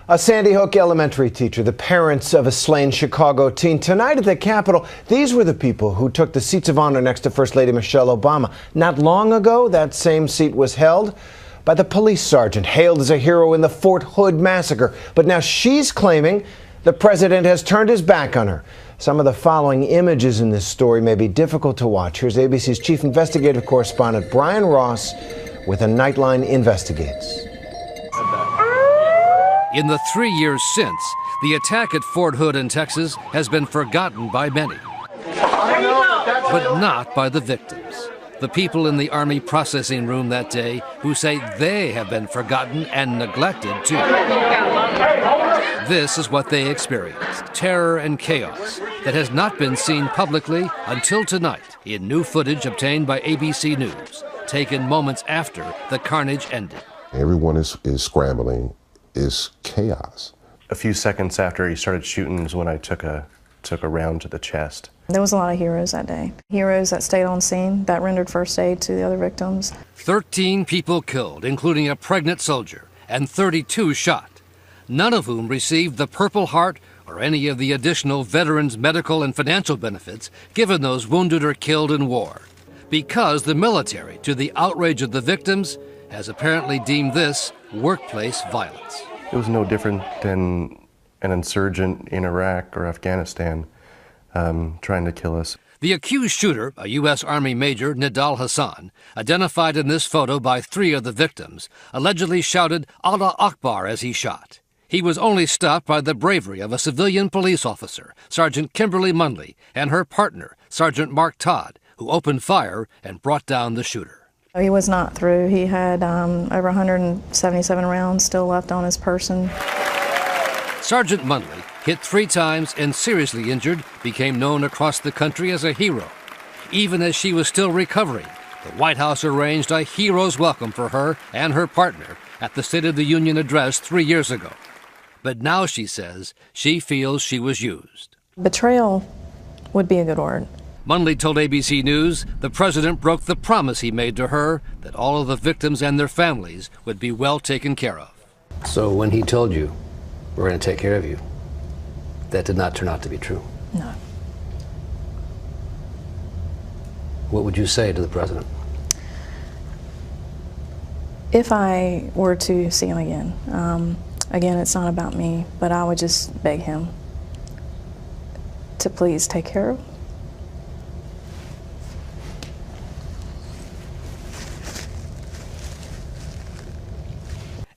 A Sandy Hook elementary teacher, the parents of a slain Chicago teen. Tonight at the Capitol, these were the people who took the seats of honor next to First Lady Michelle Obama. Not long ago, that same seat was held by the police sergeant hailed as a hero in the Fort Hood massacre. But now she's claiming the president has turned his back on her. Some of the following images in this story may be difficult to watch. Here's ABC's chief investigative correspondent Brian Ross with a Nightline Investigates. In the 3 years since, the attack at Fort Hood in Texas has been forgotten by many, but not by the victims. The people in the Army processing room that day who say they have been forgotten and neglected too. This is what they experienced, terror and chaos that has not been seen publicly until tonight in new footage obtained by ABC News, taken moments after the carnage ended. Everyone is scrambling. Is chaos. A few seconds after he started shooting is when I took a round to the chest. There was a lot of heroes that day. Heroes that stayed on scene, that rendered first aid to the other victims. 13 people killed, including a pregnant soldier, and 32 shot, none of whom received the Purple Heart or any of the additional veterans' medical and financial benefits given those wounded or killed in war. Because the military, to the outrage of the victims, has apparently deemed this workplace violence. It was no different than an insurgent in Iraq or Afghanistan trying to kill us. The accused shooter, a U.S. Army Major, Nidal Hassan, identified in this photo by 3 of the victims, allegedly shouted Allah Akbar as he shot. He was only stopped by the bravery of a civilian police officer, Sergeant Kimberly Munley, and her partner, Sergeant Mark Todd, who opened fire and brought down the shooter. He was not through. He had over 177 rounds still left on his person. Sergeant Munley, hit 3 times and seriously injured, became known across the country as a hero. Even as she was still recovering, the White House arranged a hero's welcome for her and her partner at the State of the Union address 3 years ago. But now she says she feels she was used. Betrayal would be a good word. Munley told ABC News the president broke the promise he made to her that all of the victims and their families would be well taken care of. So when he told you, we're going to take care of you, that did not turn out to be true? No. What would you say to the president? If I were to see him again, again, it's not about me, but I would just beg him to please take care of him.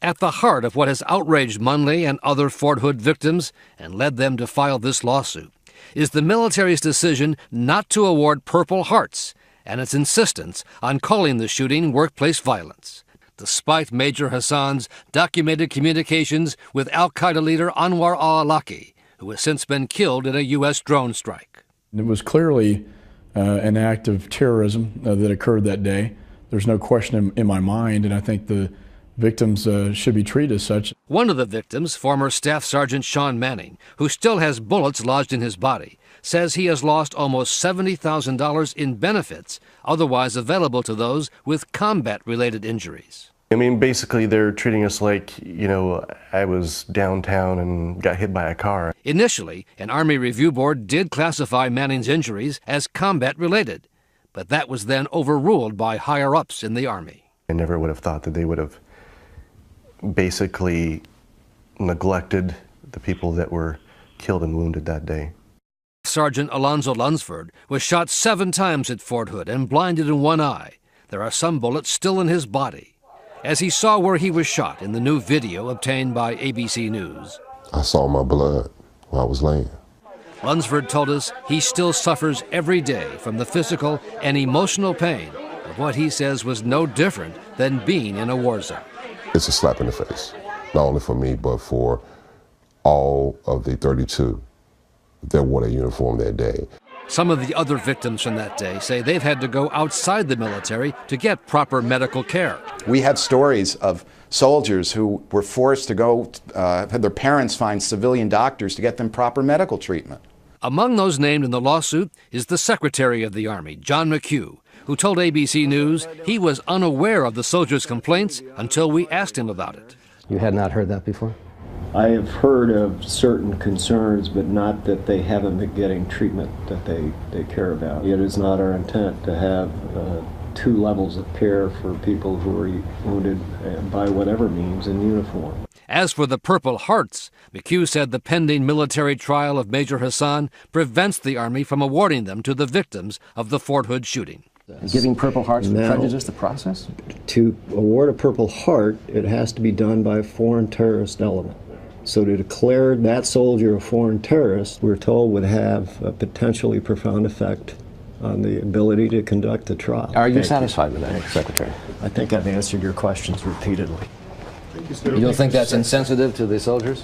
At the heart of what has outraged Munley and other Fort Hood victims and led them to file this lawsuit is the military's decision not to award Purple Hearts and its insistence on calling the shooting workplace violence, despite Major Hassan's documented communications with al-Qaeda leader Anwar al-Awlaki, who has since been killed in a U.S. drone strike. It was clearly an act of terrorism that occurred that day. There's no question in my mind, and I think the victims should be treated as such. One of the victims, former Staff Sergeant Sean Manning, who still has bullets lodged in his body, says he has lost almost $70,000 in benefits otherwise available to those with combat-related injuries. I mean, basically they're treating us like, I was downtown and got hit by a car. Initially, an Army Review Board did classify Manning's injuries as combat-related, but that was then overruled by higher-ups in the Army. I never would have thought that they would have basically neglected the people that were killed and wounded that day. Sergeant Alonzo Lunsford was shot 7 times at Fort Hood and blinded in one eye. There are some bullets still in his body. As he saw where he was shot in the new video obtained by ABC News, I saw my blood while I was laying. Lunsford told us he still suffers every day from the physical and emotional pain of what he says was no different than being in a war zone. It's a slap in the face, not only for me, but for all of the 32 that wore their uniform that day. Some of the other victims from that day say they've had to go outside the military to get proper medical care. We have stories of soldiers who were forced to go, had their parents find civilian doctors to get them proper medical treatment. Among those named in the lawsuit is the Secretary of the Army, John McHugh, who told ABC News he was unaware of the soldiers' complaints until we asked him about it. You had not heard that before? I have heard of certain concerns, but not that they haven't been getting treatment that they care about. It is not our intent to have two levels of care for people who are wounded by whatever means in uniform. As for the Purple Hearts, McHugh said the pending military trial of Major Hassan prevents the Army from awarding them to the victims of the Fort Hood shooting. Giving Purple Hearts would prejudice the process? To award a Purple Heart, it has to be done by a foreign terrorist element. So to declare that soldier a foreign terrorist, we're told, would have a potentially profound effect on the ability to conduct the trial. Are you satisfied with that, Secretary? I think I've answered your questions repeatedly. You don't think that's insensitive to the soldiers?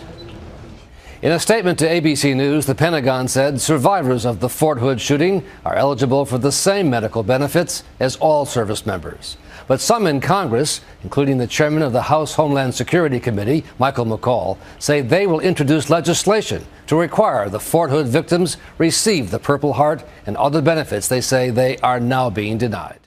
In a statement to ABC News, the Pentagon said survivors of the Fort Hood shooting are eligible for the same medical benefits as all service members. But some in Congress, including the chairman of the House Homeland Security Committee, Michael McCall, say they will introduce legislation to require the Fort Hood victims receive the Purple Heart and other benefits they say they are now being denied.